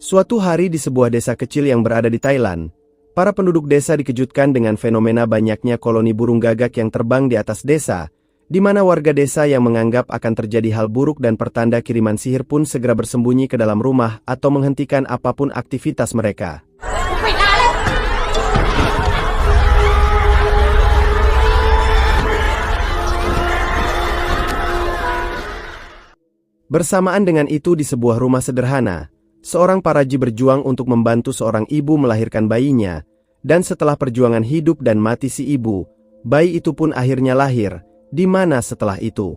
Suatu hari di sebuah desa kecil yang berada di Thailand, para penduduk desa dikejutkan dengan fenomena banyaknya koloni burung gagak yang terbang di atas desa, di mana warga desa yang menganggap akan terjadi hal buruk dan pertanda kiriman sihir pun segera bersembunyi ke dalam rumah atau menghentikan apapun aktivitas mereka. Bersamaan dengan itu di sebuah rumah sederhana, seorang paraji berjuang untuk membantu seorang ibu melahirkan bayinya, dan setelah perjuangan hidup dan mati si ibu, bayi itu pun akhirnya lahir, di mana setelah itu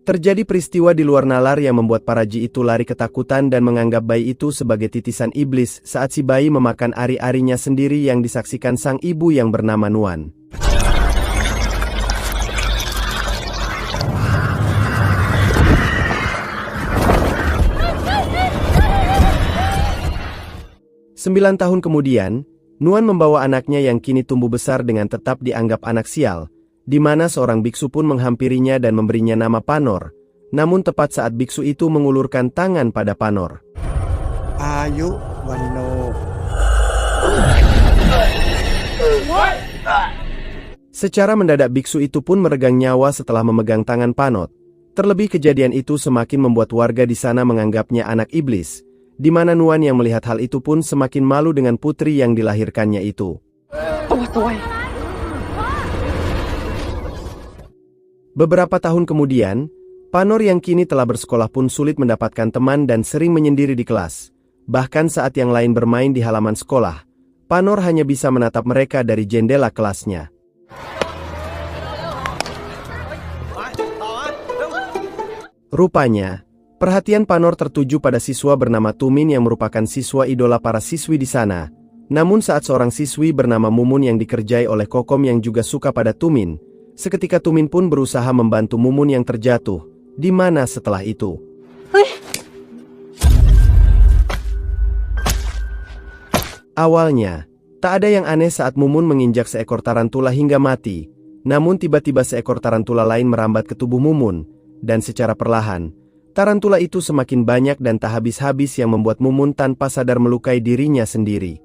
terjadi peristiwa di luar nalar yang membuat paraji itu lari ketakutan dan menganggap bayi itu sebagai titisan iblis saat si bayi memakan ari-arinya sendiri yang disaksikan sang ibu yang bernama Nuan. Sembilan tahun kemudian, Nuan membawa anaknya yang kini tumbuh besar dengan tetap dianggap anak sial, di mana seorang biksu pun menghampirinya dan memberinya nama Panor. Namun tepat saat biksu itu mengulurkan tangan pada Panor, Ayu Wano. Secara mendadak biksu itu pun meregang nyawa setelah memegang tangan Panot. Terlebih kejadian itu semakin membuat warga di sana menganggapnya anak iblis, di mana Nuan yang melihat hal itu pun semakin malu dengan putri yang dilahirkannya itu. Beberapa tahun kemudian, Panor yang kini telah bersekolah pun sulit mendapatkan teman dan sering menyendiri di kelas. Bahkan saat yang lain bermain di halaman sekolah, Panor hanya bisa menatap mereka dari jendela kelasnya. Rupanya, perhatian Panor tertuju pada siswa bernama Tumin yang merupakan siswa idola para siswi di sana. Namun saat seorang siswi bernama Mumun yang dikerjai oleh Kokom yang juga suka pada Tumin, seketika Tumin pun berusaha membantu Mumun yang terjatuh, di mana setelah itu awalnya, tak ada yang aneh saat Mumun menginjak seekor tarantula hingga mati. Namun tiba-tiba seekor tarantula lain merambat ke tubuh Mumun, dan secara perlahan, tarantula itu semakin banyak dan tak habis-habis yang membuat Mumun tanpa sadar melukai dirinya sendiri.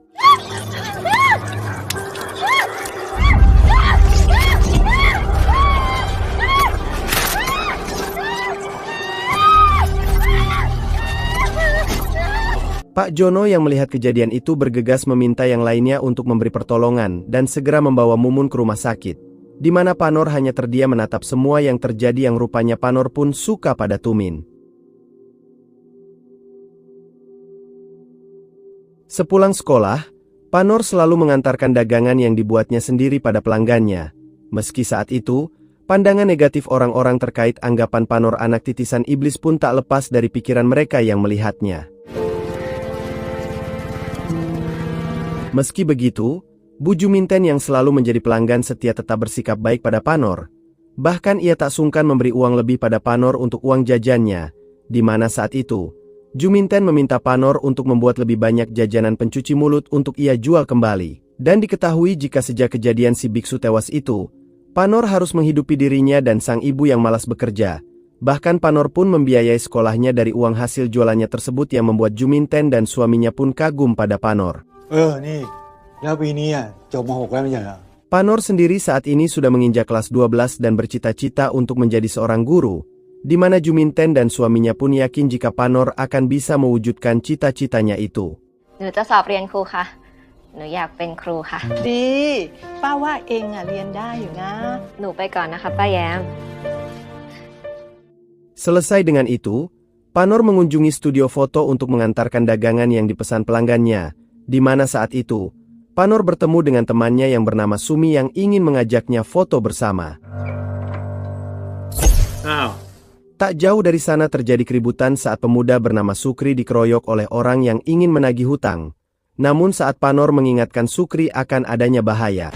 Pak Jono yang melihat kejadian itu bergegas meminta yang lainnya untuk memberi pertolongan dan segera membawa Mumun ke rumah sakit, di mana Panor hanya terdiam menatap semua yang terjadi yang rupanya Panor pun suka pada Tumin. Sepulang sekolah, Panor selalu mengantarkan dagangan yang dibuatnya sendiri pada pelanggannya. Meski saat itu, pandangan negatif orang-orang terkait anggapan Panor anak titisan iblis pun tak lepas dari pikiran mereka yang melihatnya. Meski begitu, Bu Juminten yang selalu menjadi pelanggan setia tetap bersikap baik pada Panor. Bahkan ia tak sungkan memberi uang lebih pada Panor untuk uang jajannya, di mana saat itu, Juminten meminta Panor untuk membuat lebih banyak jajanan pencuci mulut untuk ia jual kembali. Dan diketahui jika sejak kejadian si biksu tewas itu, Panor harus menghidupi dirinya dan sang ibu yang malas bekerja. Bahkan Panor pun membiayai sekolahnya dari uang hasil jualannya tersebut yang membuat Juminten dan suaminya pun kagum pada Panor. Panor sendiri saat ini sudah menginjak kelas 12 dan bercita-cita untuk menjadi seorang guru, di mana Juminten dan suaminya pun yakin jika Panor akan bisa mewujudkan cita-citanya itu. Hnuจะสอบเรียนครูค่ะ หนูอยากเป็นครูค่ะ ดี ป้าว่าเองเรียนได้อยู่นะ หนูไปก่อนนะคะป้าแย้ม Selesai dengan itu, Panor mengunjungi studio foto untuk mengantarkan dagangan yang dipesan pelanggannya, di mana saat itu, Panor bertemu dengan temannya yang bernama Sumi yang ingin mengajaknya foto bersama. Tak jauh dari sana terjadi keributan saat pemuda bernama Sukri dikeroyok oleh orang yang ingin menagih hutang. Namun saat Panor mengingatkan Sukri akan adanya bahaya,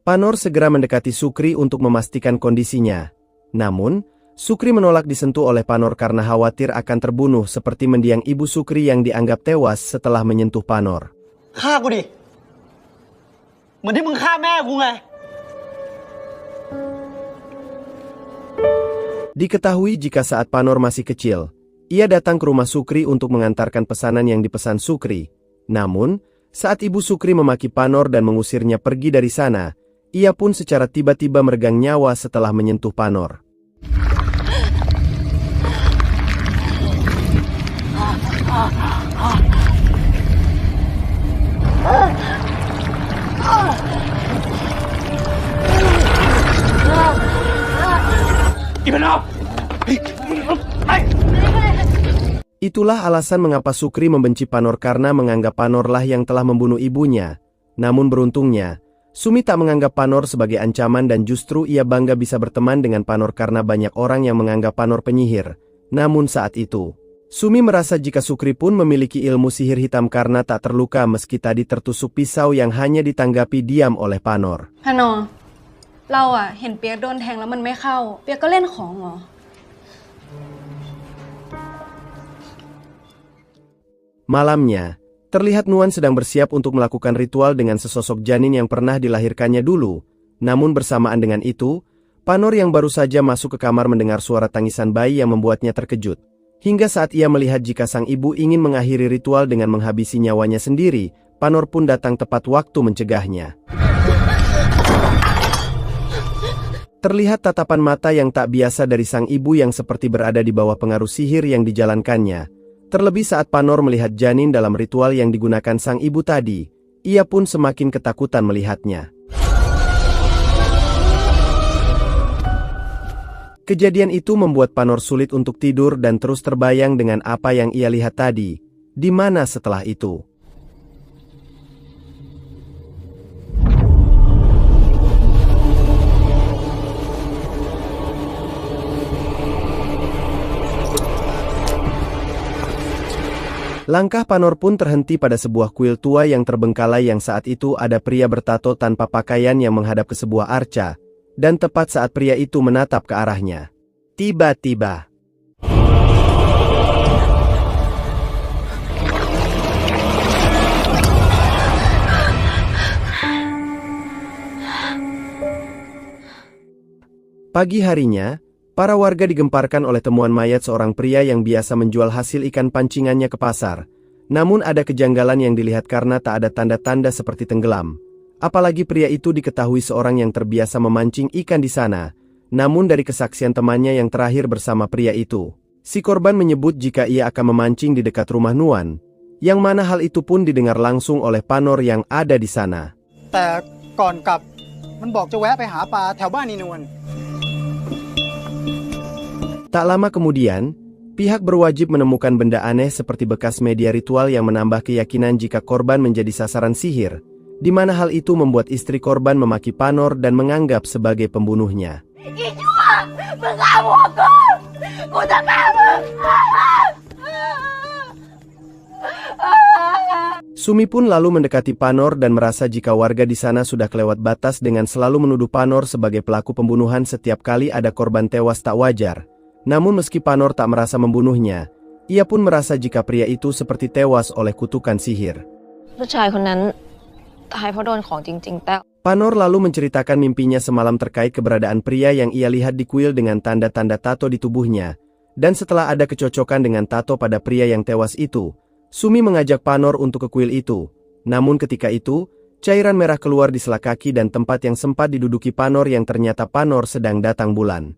Panor segera mendekati Sukri untuk memastikan kondisinya. Namun, Sukri menolak disentuh oleh Panor karena khawatir akan terbunuh seperti mendiang ibu Sukri yang dianggap tewas setelah menyentuh Panor. ฆ่ากูดิเหมือนที่มึงฆ่าแม่กูไง Diketahui jika saat Panor masih kecil, ia datang ke rumah Sukri untuk mengantarkan pesanan yang dipesan Sukri. Namun, saat ibu Sukri memaki Panor dan mengusirnya pergi dari sana, ia pun secara tiba-tiba meregang nyawa setelah menyentuh Panor. Itulah alasan mengapa Sukri membenci Panor karena menganggap Panorlah yang telah membunuh ibunya. Namun beruntungnya, Sumi tak menganggap Panor sebagai ancaman dan justru ia bangga bisa berteman dengan Panor karena banyak orang yang menganggap Panor penyihir. Namun saat itu, Sumi merasa jika Sukri pun memiliki ilmu sihir hitam karena tak terluka meski tadi tertusuk pisau yang hanya ditanggapi diam oleh Panor. พนอเราอะเห็นเปียกโดนแทงแล้วมันไม่เข้าเปียกก็เล่นของเหรอ Malamnya, terlihat Nuan sedang bersiap untuk melakukan ritual dengan sesosok janin yang pernah dilahirkannya dulu. Namun bersamaan dengan itu, Panor yang baru saja masuk ke kamar mendengar suara tangisan bayi yang membuatnya terkejut. Hingga saat ia melihat jika sang ibu ingin mengakhiri ritual dengan menghabisi nyawanya sendiri, Panor pun datang tepat waktu mencegahnya. Terlihat tatapan mata yang tak biasa dari sang ibu yang seperti berada di bawah pengaruh sihir yang dijalankannya. Terlebih saat Panor melihat janin dalam ritual yang digunakan sang ibu tadi, ia pun semakin ketakutan melihatnya. Kejadian itu membuat Panor sulit untuk tidur dan terus terbayang dengan apa yang ia lihat tadi. Di mana setelah itu? Langkah Panor pun terhenti pada sebuah kuil tua yang terbengkalai yang saat itu ada pria bertato tanpa pakaian yang menghadap ke sebuah arca, dan tepat saat pria itu menatap ke arahnya. Tiba-tiba, pagi harinya, para warga digemparkan oleh temuan mayat seorang pria yang biasa menjual hasil ikan pancingannya ke pasar. Namun ada kejanggalan yang dilihat karena tak ada tanda-tanda seperti tenggelam. Apalagi pria itu diketahui seorang yang terbiasa memancing ikan di sana. Namun dari kesaksian temannya yang terakhir bersama pria itu, si korban menyebut jika ia akan memancing di dekat rumah Nuan, yang mana hal itu pun didengar langsung oleh Panor yang ada di sana. แต่ก่อนกลับมันบอกจะแวะไปหาปลาแถวบ้านนีนวล Tak lama kemudian, pihak berwajib menemukan benda aneh seperti bekas media ritual yang menambah keyakinan jika korban menjadi sasaran sihir, di mana hal itu membuat istri korban memaki Panor dan menganggap sebagai pembunuhnya. Sumi pun lalu mendekati Panor dan merasa jika warga di sana sudah kelewat batas dengan selalu menuduh Panor sebagai pelaku pembunuhan setiap kali ada korban tewas tak wajar. Namun meski Panor tak merasa membunuhnya, ia pun merasa jika pria itu seperti tewas oleh kutukan sihir. Panor lalu menceritakan mimpinya semalam terkait keberadaan pria yang ia lihat di kuil dengan tanda-tanda tato di tubuhnya. Dan setelah ada kecocokan dengan tato pada pria yang tewas itu, Sumi mengajak Panor untuk ke kuil itu. Namun ketika itu, cairan merah keluar di sela kaki dan tempat yang sempat diduduki Panor yang ternyata Panor sedang datang bulan.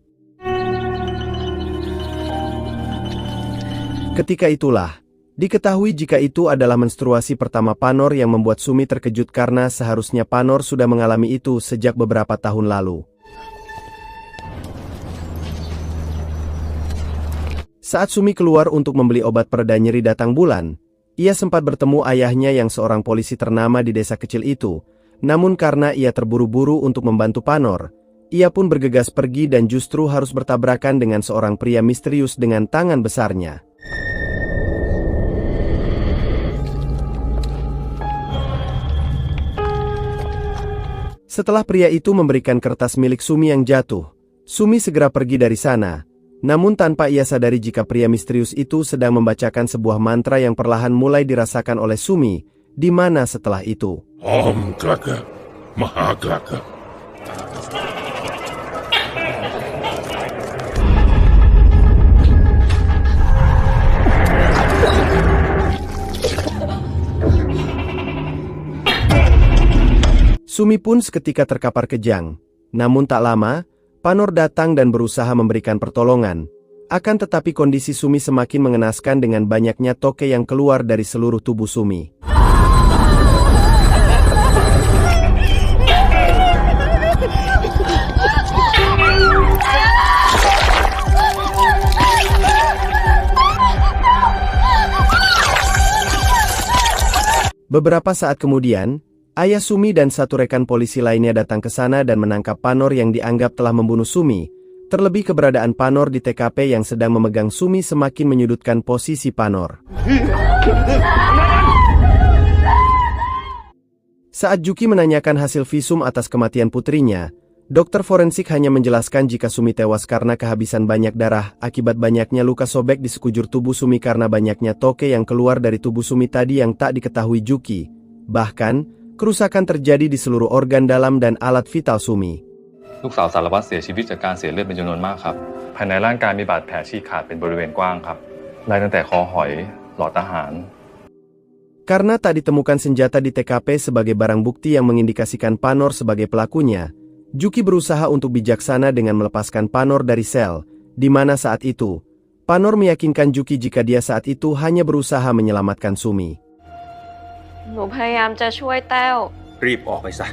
Ketika itulah, diketahui jika itu adalah menstruasi pertama Panor yang membuat Sumi terkejut karena seharusnya Panor sudah mengalami itu sejak beberapa tahun lalu. Saat Sumi keluar untuk membeli obat pereda nyeri datang bulan, ia sempat bertemu ayahnya yang seorang polisi ternama di desa kecil itu. Namun karena ia terburu-buru untuk membantu Panor, ia pun bergegas pergi dan justru harus bertabrakan dengan seorang pria misterius dengan tangan besarnya. Setelah pria itu memberikan kertas milik Sumi yang jatuh, Sumi segera pergi dari sana. Namun tanpa ia sadari jika pria misterius itu sedang membacakan sebuah mantra yang perlahan mulai dirasakan oleh Sumi, di mana setelah itu Om Glaka, Maha Glaka. Sumi pun seketika terkapar kejang. Namun tak lama, Panor datang dan berusaha memberikan pertolongan. Akan tetapi kondisi Sumi semakin mengenaskan dengan banyaknya toke yang keluar dari seluruh tubuh Sumi. Beberapa saat kemudian, ayah Sumi dan satu rekan polisi lainnya datang ke sana dan menangkap Panor yang dianggap telah membunuh Sumi. Terlebih keberadaan Panor di TKP yang sedang memegang Sumi semakin menyudutkan posisi Panor. Saat Juki menanyakan hasil visum atas kematian putrinya, dokter forensik hanya menjelaskan jika Sumi tewas karena kehabisan banyak darah akibat banyaknya luka sobek di sekujur tubuh Sumi karena banyaknya toke yang keluar dari tubuh Sumi tadi yang tak diketahui Juki. Bahkan, kerusakan terjadi di seluruh organ dalam dan alat vital Sumi. ลูกสาวสารวัตรเสียชีวิตจากการเสียเลือดเป็นจำนวนมากครับภายในร่างกายมีบาดแผลฉีกขาดเป็นบริเวณกว้างครับไล่ตั้งแต่คอหอยหลอดอาหาร Karena tak ditemukan senjata di TKP sebagai barang bukti yang mengindikasikan Panor sebagai pelakunya, Juki berusaha untuk bijaksana dengan melepaskan Panor dari sel, di mana saat itu, Panor meyakinkan Juki jika dia saat itu hanya berusaha menyelamatkan Sumi. หนูพยายามจะช่วยแต้ว รีบออกไปซะ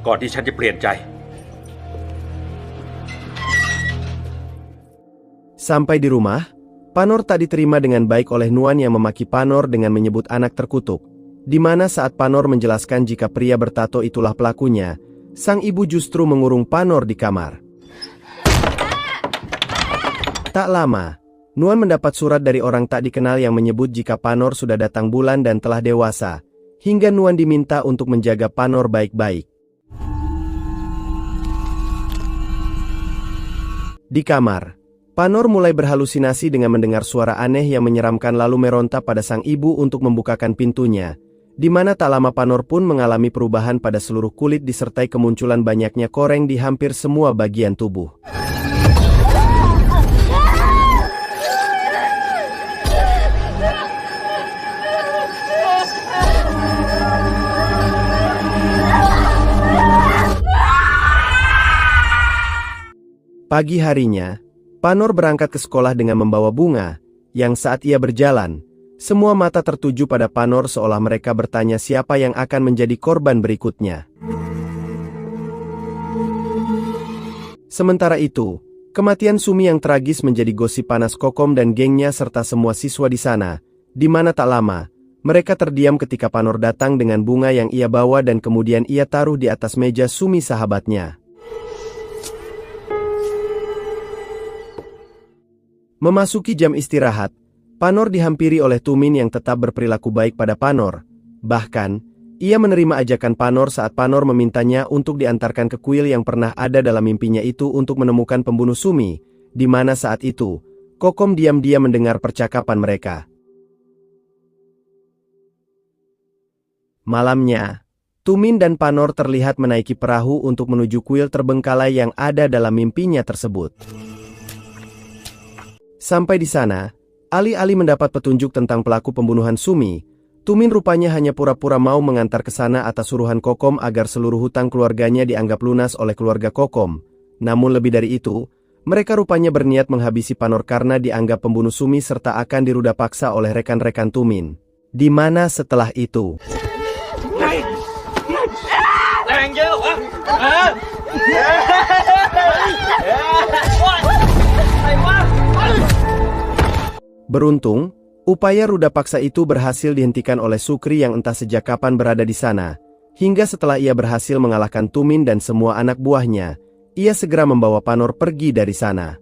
ก่อนที่ฉันจะเปลี่ยนใจ Sampai di rumah, Panor tak diterima dengan baik oleh Nuan yang memaki Panor dengan menyebut anak terkutuk, di mana saat Panor menjelaskan jika pria bertato itulah pelakunya, sang ibu justru mengurung Panor di kamar. Tak lama, Nuan mendapat surat dari orang tak dikenal yang menyebut jika Panor sudah datang bulan dan telah dewasa, hingga Nuan diminta untuk menjaga Panor baik-baik. Di kamar, Panor mulai berhalusinasi dengan mendengar suara aneh yang menyeramkan lalu meronta pada sang ibu untuk membukakan pintunya, di mana tak lama Panor pun mengalami perubahan pada seluruh kulit disertai kemunculan banyaknya koreng di hampir semua bagian tubuh. Pagi harinya, Panor berangkat ke sekolah dengan membawa bunga, yang saat ia berjalan, semua mata tertuju pada Panor seolah mereka bertanya siapa yang akan menjadi korban berikutnya. Sementara itu, kematian Sumi yang tragis menjadi gosip panas Kokom dan gengnya serta semua siswa di sana, di mana tak lama, mereka terdiam ketika Panor datang dengan bunga yang ia bawa dan kemudian ia taruh di atas meja Sumi sahabatnya. Memasuki jam istirahat, Panor dihampiri oleh Tumin yang tetap berperilaku baik pada Panor. Bahkan, ia menerima ajakan Panor saat Panor memintanya untuk diantarkan ke kuil yang pernah ada dalam mimpinya itu untuk menemukan pembunuh Sumi, di mana saat itu, Kokom diam-diam mendengar percakapan mereka. Malamnya, Tumin dan Panor terlihat menaiki perahu untuk menuju kuil terbengkalai yang ada dalam mimpinya tersebut. Sampai di sana, alih-alih mendapat petunjuk tentang pelaku pembunuhan Sumi, Tumin rupanya hanya pura-pura mau mengantar ke sana atas suruhan Kokom agar seluruh hutang keluarganya dianggap lunas oleh keluarga Kokom. Namun lebih dari itu, mereka rupanya berniat menghabisi Panor karena dianggap pembunuh Sumi serta akan diruda paksa oleh rekan-rekan Tumin. Di mana setelah itu, beruntung, upaya ruda paksa itu berhasil dihentikan oleh Sukri yang entah sejak kapan berada di sana. Hingga setelah ia berhasil mengalahkan Tumin dan semua anak buahnya, ia segera membawa Panor pergi dari sana.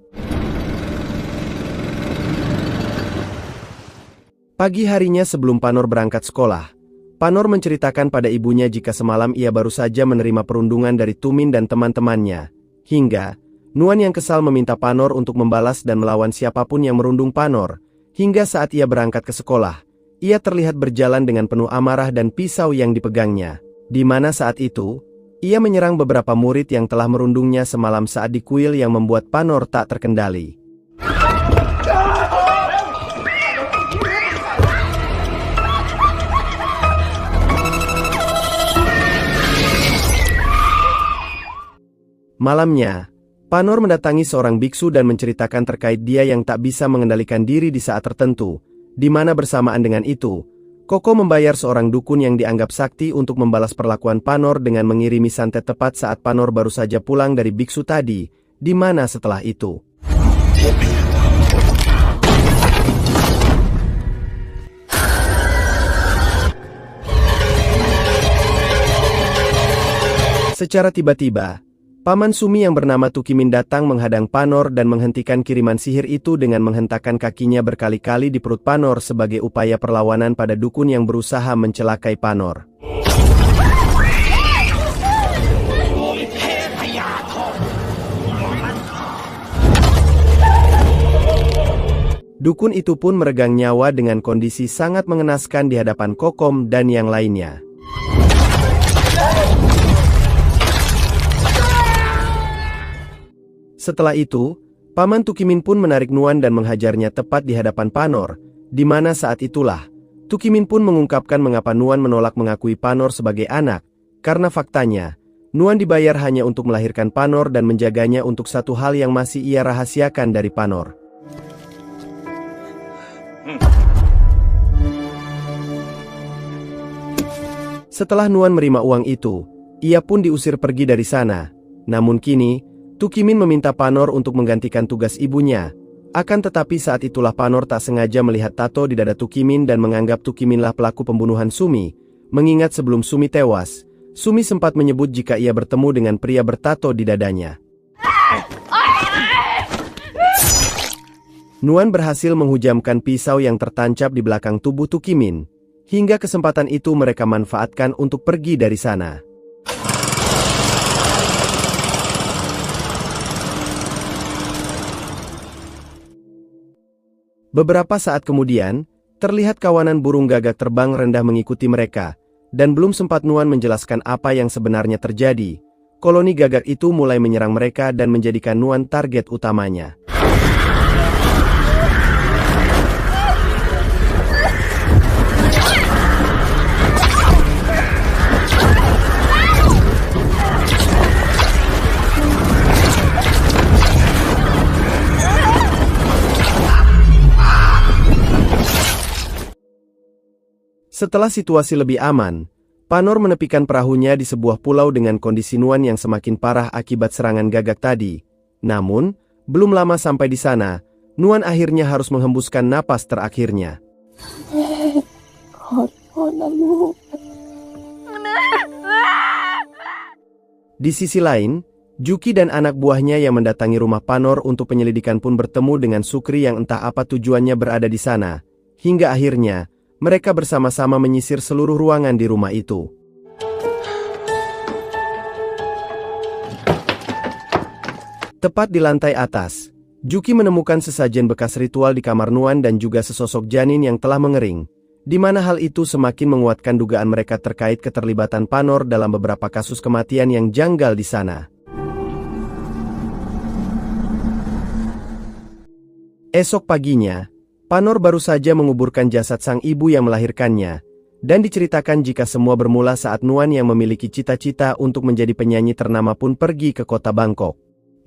Pagi harinya sebelum Panor berangkat sekolah, Panor menceritakan pada ibunya jika semalam ia baru saja menerima perundungan dari Tumin dan teman-temannya. Hingga, Nuan yang kesal meminta Panor untuk membalas dan melawan siapapun yang merundung Panor. Hingga saat ia berangkat ke sekolah, ia terlihat berjalan dengan penuh amarah dan pisau yang dipegangnya. Di mana saat itu, ia menyerang beberapa murid yang telah merundungnya semalam saat di kuil yang membuat Panor tak terkendali. Malamnya, Panor mendatangi seorang biksu dan menceritakan terkait dia yang tak bisa mengendalikan diri di saat tertentu, di mana bersamaan dengan itu, Koko membayar seorang dukun yang dianggap sakti untuk membalas perlakuan Panor dengan mengirimi santet tepat saat Panor baru saja pulang dari biksu tadi, di mana setelah itu. Secara tiba-tiba, Paman Sumi yang bernama Tukimin datang menghadang Panor dan menghentikan kiriman sihir itu dengan menghentakkan kakinya berkali-kali di perut Panor sebagai upaya perlawanan pada dukun yang berusaha mencelakai Panor. Dukun itu pun meregang nyawa dengan kondisi sangat mengenaskan di hadapan Kokom dan yang lainnya. Setelah itu, Paman Tukimin pun menarik Nuan dan menghajarnya tepat di hadapan Panor, di mana saat itulah, Tukimin pun mengungkapkan mengapa Nuan menolak mengakui Panor sebagai anak, karena faktanya, Nuan dibayar hanya untuk melahirkan Panor dan menjaganya untuk satu hal yang masih ia rahasiakan dari Panor. Setelah Nuan menerima uang itu, ia pun diusir pergi dari sana, namun kini, Tukimin meminta Panor untuk menggantikan tugas ibunya. Akan tetapi saat itulah Panor tak sengaja melihat tato di dada Tukimin dan menganggap Tukiminlah pelaku pembunuhan Sumi. Mengingat sebelum Sumi tewas, Sumi sempat menyebut jika ia bertemu dengan pria bertato di dadanya. Nuan berhasil menghujamkan pisau yang tertancap di belakang tubuh Tukimin. Hingga kesempatan itu mereka manfaatkan untuk pergi dari sana. Beberapa saat kemudian, terlihat kawanan burung gagak terbang rendah mengikuti mereka, dan belum sempat Nuan menjelaskan apa yang sebenarnya terjadi, koloni gagak itu mulai menyerang mereka dan menjadikan Nuan target utamanya. Setelah situasi lebih aman, Panor menepikan perahunya di sebuah pulau dengan kondisi Nuan yang semakin parah akibat serangan gagak tadi. Namun, belum lama sampai di sana, Nuan akhirnya harus menghembuskan napas terakhirnya. Di sisi lain, Juki dan anak buahnya yang mendatangi rumah Panor untuk penyelidikan pun bertemu dengan Sukri yang entah apa tujuannya berada di sana. Hingga akhirnya, mereka bersama-sama menyisir seluruh ruangan di rumah itu. Tepat di lantai atas, Juki menemukan sesajen bekas ritual di kamar Nuan dan juga sesosok janin yang telah mengering, di mana hal itu semakin menguatkan dugaan mereka terkait keterlibatan Panor dalam beberapa kasus kematian yang janggal di sana. Esok paginya, Panor baru saja menguburkan jasad sang ibu yang melahirkannya, dan diceritakan jika semua bermula saat Nuan yang memiliki cita-cita untuk menjadi penyanyi ternama pun pergi ke kota Bangkok.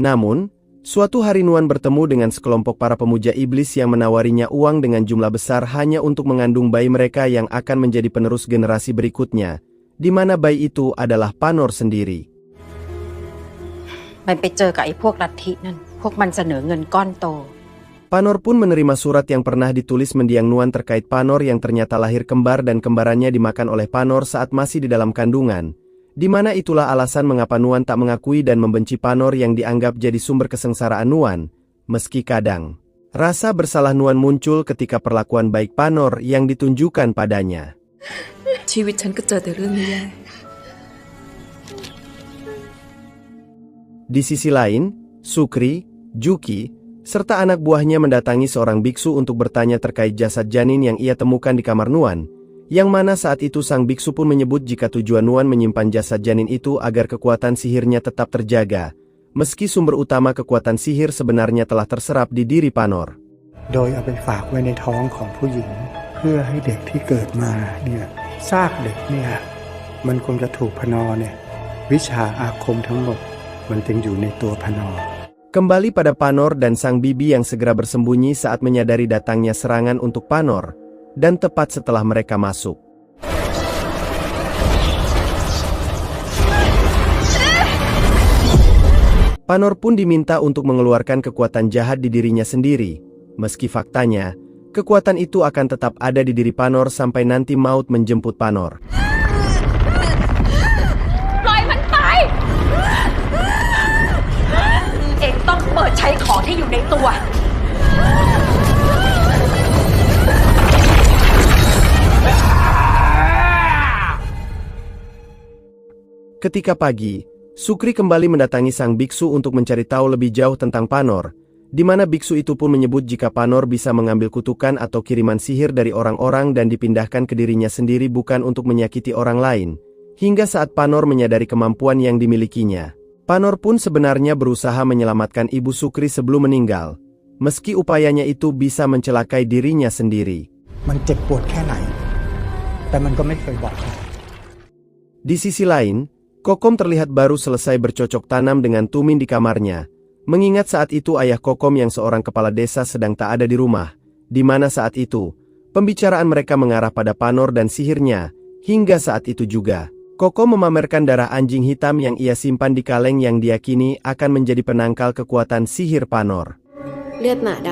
Namun, suatu hari Nuan bertemu dengan sekelompok para pemuja iblis yang menawarinya uang dengan jumlah besar hanya untuk mengandung bayi mereka yang akan menjadi penerus generasi berikutnya, di mana bayi itu adalah Panor sendiri. มันไปเจอกับไอ้พวกลัทธินั่นพวกมันเสนอเงินก้อนโต Panor pun menerima surat yang pernah ditulis mendiang Nuan terkait Panor yang ternyata lahir kembar dan kembarannya dimakan oleh Panor saat masih di dalam kandungan, di mana itulah alasan mengapa Nuan tak mengakui dan membenci Panor yang dianggap jadi sumber kesengsaraan Nuan, meski kadang rasa bersalah Nuan muncul ketika perlakuan baik Panor yang ditunjukkan padanya. ชีวิตฉันก็เจอแต่เรื่องนี้ Di sisi lain, Sukri, Juki, serta anak buahnya mendatangi seorang biksu untuk bertanya terkait jasad janin yang ia temukan di kamar Nuan, yang mana saat itu sang biksu pun menyebut jika tujuan Nuan menyimpan jasad janin itu agar kekuatan sihirnya tetap terjaga, meski sumber utama kekuatan sihir sebenarnya telah terserap di diri Panor. โดยเอาไปฝากไว้ในท้องของผู้หญิงเพื่อให้เด็กที่เกิดมาเนี่ยซากเด็กเนี่ยมันคงจะถูกพนอเนี่ยวิชาอาคมทั้งหมดมันจึงอยู่ในตัวพนอ Kembali pada Panor dan sang bibi yang segera bersembunyi saat menyadari datangnya serangan untuk Panor, dan tepat setelah mereka masuk. Panor pun diminta untuk mengeluarkan kekuatan jahat di dirinya sendiri, meski faktanya, kekuatan itu akan tetap ada di diri Panor sampai nanti maut menjemput Panor. Ketika pagi, Sukri kembali mendatangi sang biksu untuk mencari tahu lebih jauh tentang Panor, di mana biksu itu pun menyebut jika Panor bisa mengambil kutukan atau kiriman sihir dari orang-orang dan dipindahkan ke dirinya sendiri bukan untuk menyakiti orang lain, hingga saat Panor menyadari kemampuan yang dimilikinya. Panor pun sebenarnya berusaha menyelamatkan ibu Sukri sebelum meninggal, meski upayanya itu bisa mencelakai dirinya sendiri. มันเจ็บปวดแค่ไหนแต่มันก็ไม่เคยบอก Di sisi lain, Kokom terlihat baru selesai bercocok tanam dengan Tumin di kamarnya, mengingat saat itu ayah Kokom yang seorang kepala desa sedang tak ada di rumah, di mana saat itu, pembicaraan mereka mengarah pada Panor dan sihirnya, hingga saat itu juga, Kokom memamerkan darah anjing hitam yang ia simpan di kaleng yang diyakini akan menjadi penangkal kekuatan sihir Panor. เลือดหมาด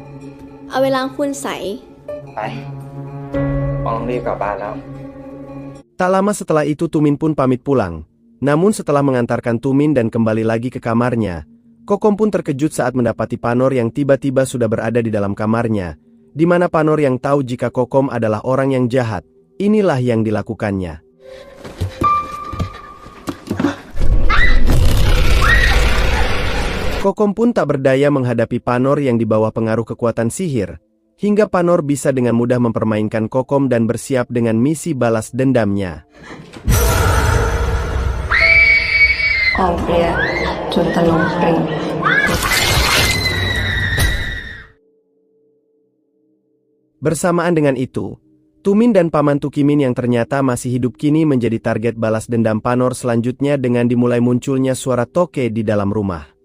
ำเอาเวลาคุณใส Tak lama setelah itu Tumin pun pamit pulang. Namun setelah mengantarkan Tumin dan kembali lagi ke kamarnya, Kokom pun terkejut saat mendapati Panor yang tiba-tiba sudah berada di dalam kamarnya, di mana Panor yang tahu jika Kokom adalah orang yang jahat. Inilah yang dilakukannya. Kokom pun tak berdaya menghadapi Panor yang di bawah pengaruh kekuatan sihir, hingga Panor bisa dengan mudah mempermainkan Kokom dan bersiap dengan misi balas dendamnya. Bersamaan dengan itu, Tumin dan Paman Tukimin yang ternyata masih hidup kini menjadi target balas dendam Panor selanjutnya dengan dimulai munculnya suara toke di dalam rumah.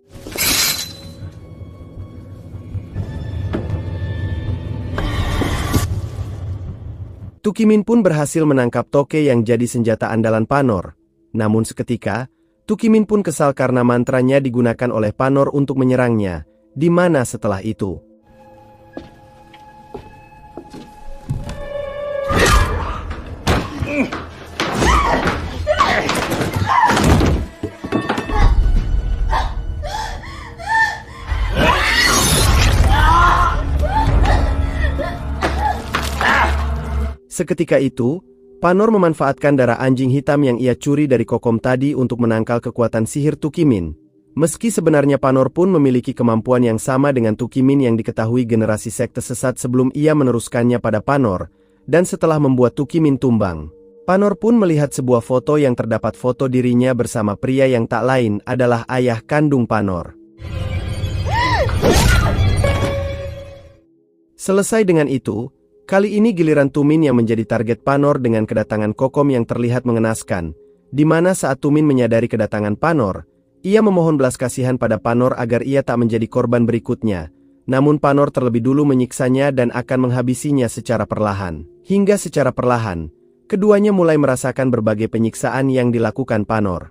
Tukimin pun berhasil menangkap toke yang jadi senjata andalan Panor. Namun seketika, Tukimin pun kesal karena mantranya digunakan oleh Panor untuk menyerangnya, di mana setelah itu Seketika itu, Panor memanfaatkan darah anjing hitam yang ia curi dari Kokom tadi untuk menangkal kekuatan sihir Tukimin. Meski sebenarnya Panor pun memiliki kemampuan yang sama dengan Tukimin yang diketahui generasi sekte sesat sebelum ia meneruskannya pada Panor, dan setelah membuat Tukimin tumbang. Panor pun melihat sebuah foto yang terdapat foto dirinya bersama pria yang tak lain adalah ayah kandung Panor. Selesai dengan itu, kali ini giliran Tumin yang menjadi target Panor dengan kedatangan Kokom yang terlihat mengenaskan, di mana saat Tumin menyadari kedatangan Panor, ia memohon belas kasihan pada Panor agar ia tak menjadi korban berikutnya. Namun Panor terlebih dulu menyiksanya dan akan menghabisinya secara perlahan. Hingga secara perlahan, keduanya mulai merasakan berbagai penyiksaan yang dilakukan Panor.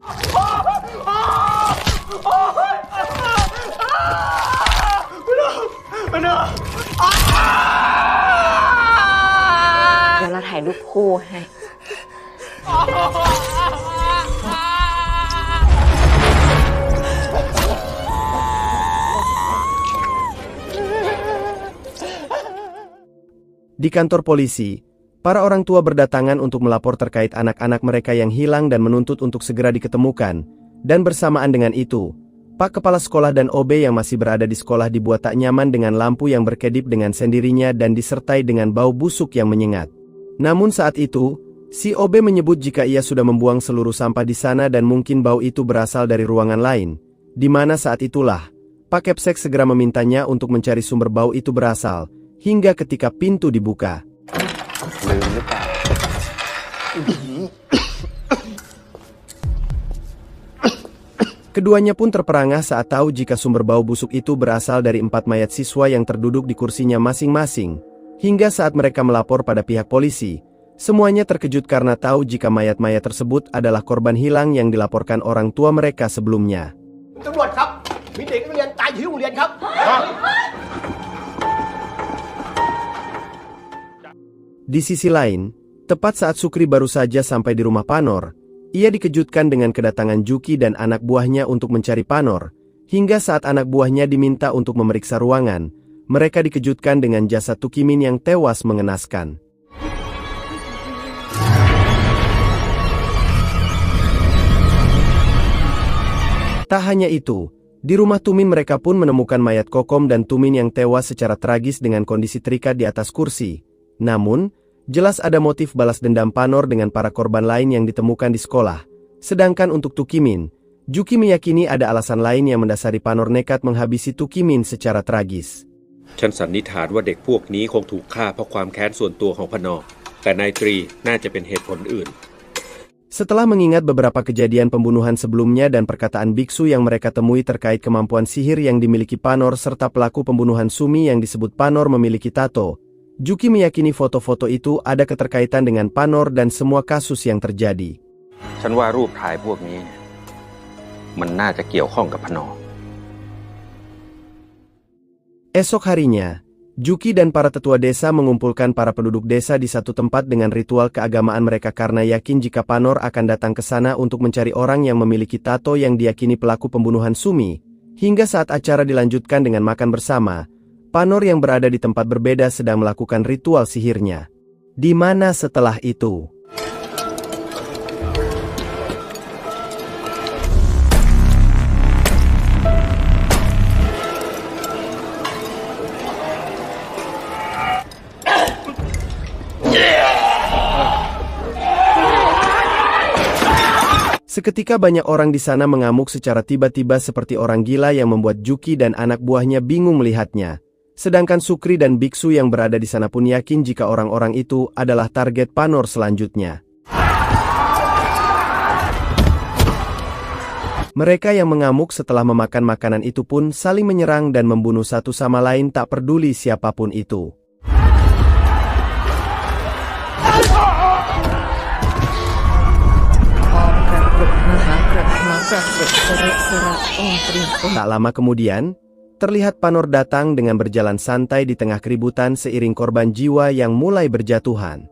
Di kantor polisi, para orang tua berdatangan untuk melapor terkait anak-anak mereka yang hilang dan menuntut untuk segera diketemukan, dan bersamaan dengan itu, Pak Kepala Sekolah dan OB yang masih berada di sekolah dibuat tak nyaman dengan lampu yang berkedip dengan sendirinya dan disertai dengan bau busuk yang menyengat. Namun saat itu, si OB menyebut jika ia sudah membuang seluruh sampah di sana dan mungkin bau itu berasal dari ruangan lain, di mana saat itulah, Pak Kepsek segera memintanya untuk mencari sumber bau itu berasal, hingga ketika pintu dibuka. Keduanya pun terperangah saat tahu jika sumber bau busuk itu berasal dari 4 mayat siswa yang terduduk di kursinya masing-masing. Hingga saat mereka melapor pada pihak polisi, semuanya terkejut karena tahu jika mayat-mayat tersebut adalah korban hilang yang dilaporkan orang tua mereka sebelumnya. Di sisi lain, tepat saat Sukri baru saja sampai di rumah Panor, ia dikejutkan dengan kedatangan Juki dan anak buahnya untuk mencari Panor. Hingga saat anak buahnya diminta untuk memeriksa ruangan, mereka dikejutkan dengan jasad Tukimin yang tewas mengenaskan. Tak hanya itu, di rumah Tumin mereka pun menemukan mayat Kokom dan Tumin yang tewas secara tragis dengan kondisi terikat di atas kursi. Namun, jelas ada motif balas dendam Panor dengan para korban lain yang ditemukan di sekolah. Sedangkan untuk Tukimin, Juki meyakini ada alasan lain yang mendasari Panor nekat menghabisi Tukimin secara tragis. ฉันสันนิษฐานว่าเด็กพวกนี้คงถูกฆ่าเพราะความแค้นส่วนตัวของพนอแต่นายตรีน่าจะเป็นเหตุผลอื่น Setelah mengingat beberapa kejadian pembunuhan sebelumnya dan perkataan biksu yang mereka temui terkait kemampuan sihir yang dimiliki Panor serta pelaku pembunuhan Sumi yang disebut Panor memiliki tato, Juki meyakini foto-foto itu ada keterkaitan dengan Panor dan semua kasus yang terjadi. ฉันว่ารูปถ่ายพวกนี้มันน่าจะเกี่ยวข้องกับพนอ Esok harinya, Juki dan para tetua desa mengumpulkan para penduduk desa di satu tempat dengan ritual keagamaan mereka karena yakin jika Panor akan datang ke sana untuk mencari orang yang memiliki tato yang diyakini pelaku pembunuhan Sumi. Hingga saat acara dilanjutkan dengan makan bersama, Panor yang berada di tempat berbeda sedang melakukan ritual sihirnya. Di mana setelah itu, seketika banyak orang di sana mengamuk secara tiba-tiba seperti orang gila yang membuat Juki dan anak buahnya bingung melihatnya. Sedangkan Sukri dan biksu yang berada di sana pun yakin jika orang-orang itu adalah target Panor selanjutnya. Mereka yang mengamuk setelah memakan makanan itu pun saling menyerang dan membunuh satu sama lain tak peduli siapapun itu. Tak lama kemudian, terlihat Panor datang dengan berjalan santai di tengah keributan seiring korban jiwa yang mulai berjatuhan.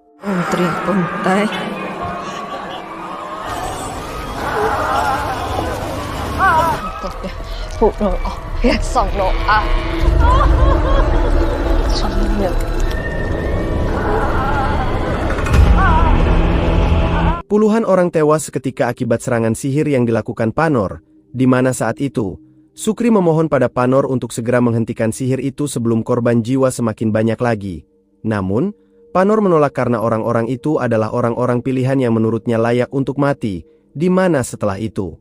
Puluhan orang tewas seketika akibat serangan sihir yang dilakukan Panor, di mana saat itu, Sukri memohon pada Panor untuk segera menghentikan sihir itu sebelum korban jiwa semakin banyak lagi. Namun, Panor menolak karena orang-orang itu adalah orang-orang pilihan yang menurutnya layak untuk mati, di mana setelah itu.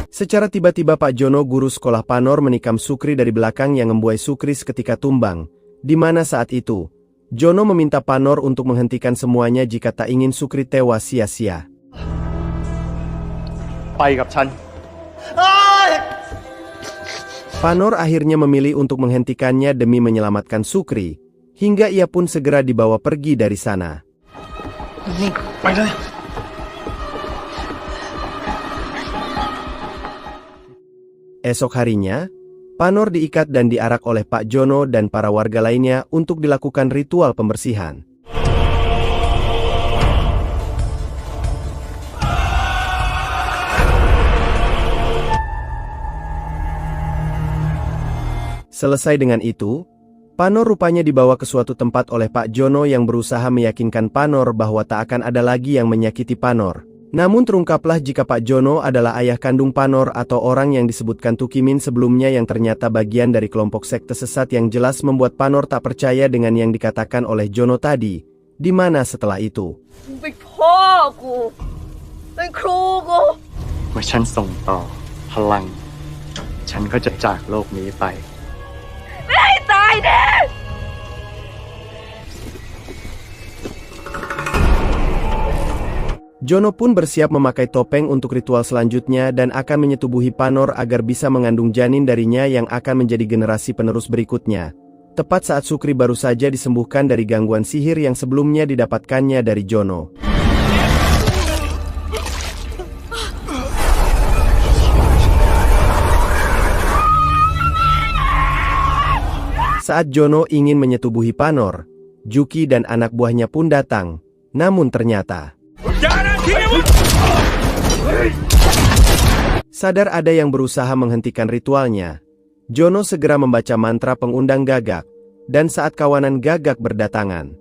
Secara tiba-tiba Pak Jono, guru sekolah Panor, menikam Sukri dari belakang yang membuai Sukri seketika tumbang, di mana saat itu, Jono meminta Panor untuk menghentikan semuanya jika tak ingin Sukri tewas sia-sia. Panor akhirnya memilih untuk menghentikannya demi menyelamatkan Sukri, hingga ia pun segera dibawa pergi dari sana. Esok harinya, Panor diikat dan diarak oleh Pak Jono dan para warga lainnya untuk dilakukan ritual pembersihan. Selesai dengan itu, Panor rupanya dibawa ke suatu tempat oleh Pak Jono yang berusaha meyakinkan Panor bahwa tak akan ada lagi yang menyakiti Panor. Namun terungkaplah jika Pak Jono adalah ayah kandung Panor atau orang yang disebutkan Tukimin sebelumnya yang ternyata bagian dari kelompok sekte sesat yang jelas membuat Panor tak percaya dengan yang dikatakan oleh Jono tadi. Di mana setelah itu? เมื่อฉันส่งต่อพลังฉันก็จะจากโลกนี้ไป Jono pun bersiap memakai topeng untuk ritual selanjutnya dan akan menyetubuhi Panor agar bisa mengandung janin darinya yang akan menjadi generasi penerus berikutnya. Tepat saat Sukri baru saja disembuhkan dari gangguan sihir yang sebelumnya didapatkannya dari Jono. Saat Jono ingin menyetubuhi Panor, Juki dan anak buahnya pun datang. Namun ternyata sadar ada yang berusaha menghentikan ritualnya, Jono segera membaca mantra pengundang Gagak, dan saat kawanan Gagak berdatangan,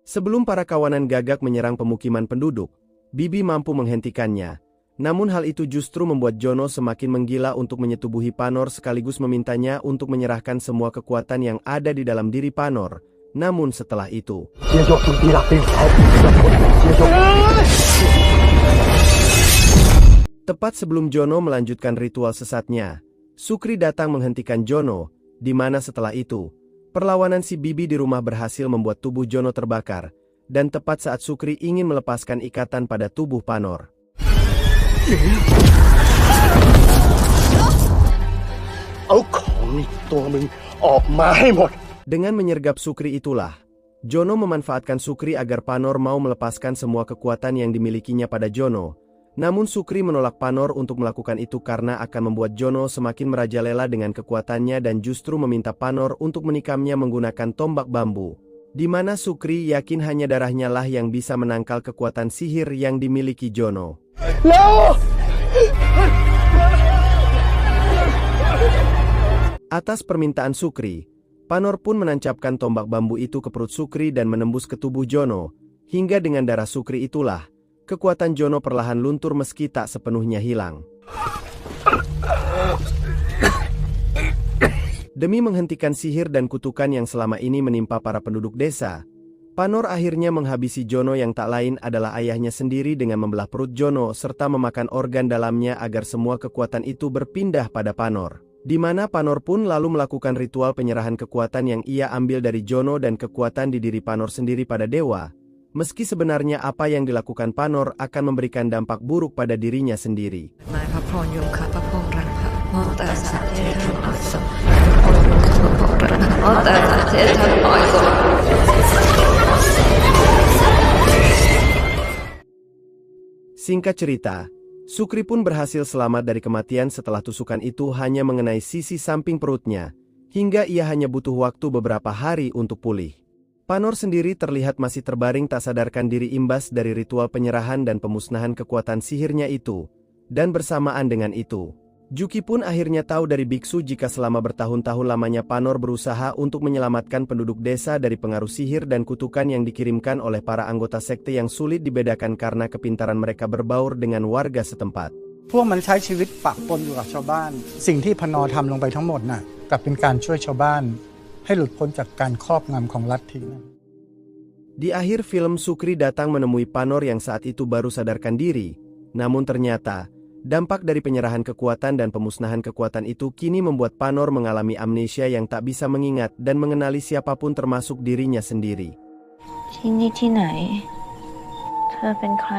sebelum para kawanan Gagak menyerang pemukiman penduduk, Bibi mampu menghentikannya. Namun hal itu justru membuat Jono semakin menggila untuk menyetubuhi Panor sekaligus memintanya untuk menyerahkan semua kekuatan yang ada di dalam diri Panor. Namun setelah itu, tepat sebelum Jono melanjutkan ritual sesatnya, Sukri datang menghentikan Jono, di mana setelah itu, perlawanan si Bibi di rumah berhasil membuat tubuh Jono terbakar, dan tepat saat Sukri ingin melepaskan ikatan pada tubuh Panor. Dengan menyergap Sukri itulah, Jono memanfaatkan Sukri agar Panor mau melepaskan semua kekuatan yang dimilikinya pada Jono. Namun Sukri menolak Panor untuk melakukan itu karena akan membuat Jono semakin merajalela dengan kekuatannya dan justru meminta Panor untuk menikamnya menggunakan tombak bambu. Di mana Sukri yakin hanya darahnya lah yang bisa menangkal kekuatan sihir yang dimiliki Jono. Atas permintaan Sukri, Panor pun menancapkan tombak bambu itu ke perut Sukri dan menembus ke tubuh Jono, hingga dengan darah Sukri itulah, kekuatan Jono perlahan luntur meski tak sepenuhnya hilang. Demi menghentikan sihir dan kutukan yang selama ini menimpa para penduduk desa, Panor akhirnya menghabisi Jono yang tak lain adalah ayahnya sendiri dengan membelah perut Jono serta memakan organ dalamnya agar semua kekuatan itu berpindah pada Panor. Di mana Panor pun lalu melakukan ritual penyerahan kekuatan yang ia ambil dari Jono dan kekuatan di diri Panor sendiri pada dewa. Meski sebenarnya apa yang dilakukan Panor akan memberikan dampak buruk pada dirinya sendiri. Singkat cerita, Sukri pun berhasil selamat dari kematian setelah tusukan itu hanya mengenai sisi samping perutnya, hingga ia hanya butuh waktu beberapa hari untuk pulih. Panor sendiri terlihat masih terbaring tak sadarkan diri imbas dari ritual penyerahan dan pemusnahan kekuatan sihirnya itu. Dan bersamaan dengan itu, Juki pun akhirnya tahu dari biksu jika selama bertahun-tahun lamanya Panor berusaha untuk menyelamatkan penduduk desa dari pengaruh sihir dan kutukan yang dikirimkan oleh para anggota sekte yang sulit dibedakan karena kepintaran mereka berbaur dengan warga setempat. พวกมันใช้ชีวิตปะปนอยู่กับชาวบ้านสิ่งที่พนทำลงไปทั้งหมดน่ะกลับเป็นการช่วยชาวบ้านให้หลุดพ้นจากการครอบงำของลัทธินั้น Di akhir film Sukri datang menemui Panor yang saat itu baru sadarkan diri, namun ternyata dampak dari penyerahan kekuatan dan pemusnahan kekuatan itu kini membuat Panor mengalami amnesia yang tak bisa mengingat dan mengenali siapapun termasuk dirinya sendiri. ที่นี่ที่ไหน เธอเป็นใคร